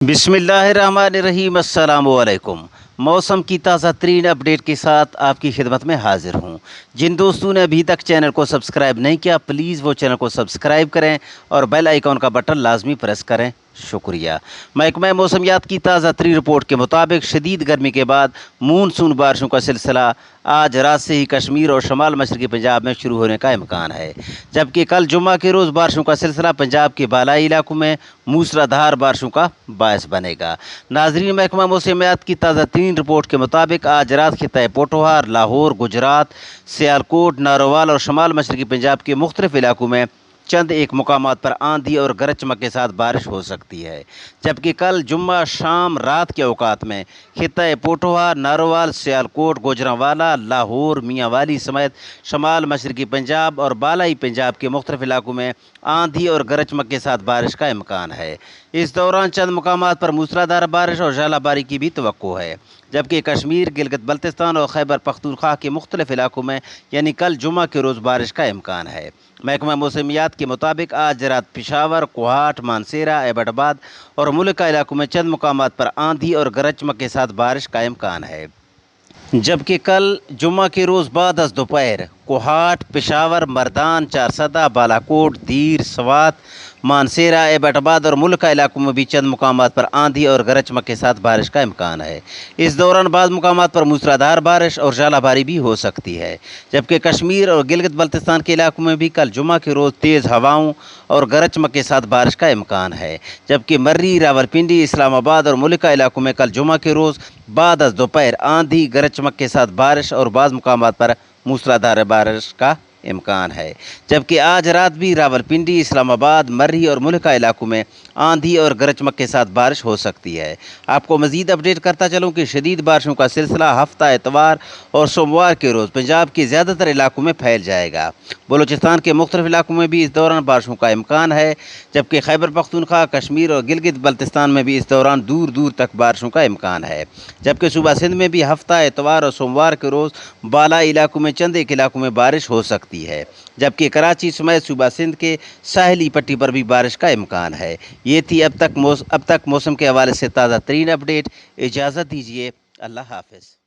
बिस्मिल्लाहिर्रहमानिर्रहीम। अस्सलाम वालेकुम। मौसम की ताज़ा तरीन अपडेट के साथ आपकी खिदमत में हाजिर हूँ। जिन दोस्तों ने अभी तक चैनल को सब्सक्राइब नहीं किया, प्लीज़ वो चैनल को सब्सक्राइब करें और बेल आइकॉन का बटन लाजमी प्रेस करें। शुक्रिया। महकमा मौसमियात की ताज़ा तरीन रिपोर्ट के मुताबिक शदीद गर्मी के बाद मानसून बारिशों का सिलसिला आज रात से ही कश्मीर और शमाल मशरक़ी पंजाब में शुरू होने का इम्कान है, जबकि कल जुम्मा के रोज़ बारिशों का सिलसिला पंजाब के बालाई इलाकों में मूसलाधार बारिशों का बायस बनेगा। नाजरीन, महकमा मौसमियात की ताज़ा तरीन रिपोर्ट के मुताबिक आज रात खित्ता पोठोहार, लाहौर, गुजरात, सियालकोट, नारोवाल और शमाल मशरक़ी पंजाब के मुख्तलिफ इलाकों में चंद एक मुकामात पर आंधी और गरज चमक के साथ बारिश हो सकती है, जबकि कल जुम्मा शाम रात के औकात में खित्ता पोठोहार, नारोवाल, सियालकोट, गुजरांवाला, लाहौर, मियांवाली समेत शमाल मशरक़ी पंजाब और बालाई पंजाब के मुख्तलिफ इलाकों में आंधी और गरज चमक के साथ बारिश का इम्कान है। इस दौरान चंद मुकामात पर मूसलाधार बारिश और झालाबारी की भी तवक्को है, जबकि कश्मीर, गिलगित बल्तिस्तान और खैबर पख्तूनख्वा के मुख्तलिफ इलाकों में यानी कल जुम्मा के रोज़ बारिश का इम्कान है। महकमा मौसमियात के मुताबिक आज रात पेशावर, कोहाट, मानसेरा, एबटाबाद और मुल्क का इलाकों में चंद मुकामात पर आंधी और गरज चमक के साथ बारिश का इम्कान है, जबकि कल जुम्मा के रोज़ बाद अज़ दोपहर कोहाट, पेशावर, मर्दान, चारसदा, बालाकोट, दीर, सवात, मानसेरा, एबटाबाद और मुल्क का इलाकों में भी चंद मुकामात पर आंधी और गरज चमक के साथ बारिश का इम्कान है। इस दौरान बाद मुकामात पर मूसलाधार बारिश और झालाबारी भी हो सकती है, जबकि कश्मीर और गिलगित बल्तिस्तान के इलाकों में भी कल जुम्मा के रोज़ तेज़ हवाओं और गरज चमक के साथ बारिश का इम्कान है, जबकि मर्री, रावलपिंडी, इस्लामाबाद और मुल्क का इलाकों में कल जुम्मा के रोज़ बाद अज़ दोपहर आंधी, गरज चमक के साथ बारिश और बाज़ मुकामात पर मूसलाधार बारिश का इम्कान है, जबकि आज रात भी रावलपिंडी, इस्लामाबाद, मर्री और मुल्क का इलाकों में आंधी और गरज चमक के साथ बारिश हो सकती है। आपको मज़ीद अपडेट करता चलूँ कि शदीद बारिशों का सिलसिला हफ्ता एतवार और सोमवार के रोज़ पंजाब के ज़्यादातर इलाकों में फैल जाएगा। बलूचिस्तान के मुख्तलिफ इलाकों में भी इस दौरान बारिशों का इम्कान है, जबकि खैबर पख्तूनख्वा, कश्मीर और गिलगित बल्तिस्तान में भी इस दौरान दूर दूर तक बारिशों का इम्कान है, जबकि सूबा सिंध में भी हफ्ता एतवार और सोमवार के रोज़ बालाई इलाकों में चंद एक इलाकों में बारिश हो सकती है, जबकि कराची समेत सूबा सिंध के साहली पट्टी पर भी बारिश का इम्कान है। ये थी अब तक मौसम के हवाले से ताज़ा तरीन अपडेट। इजाज़त दीजिए। अल्लाह हाफ़िज़।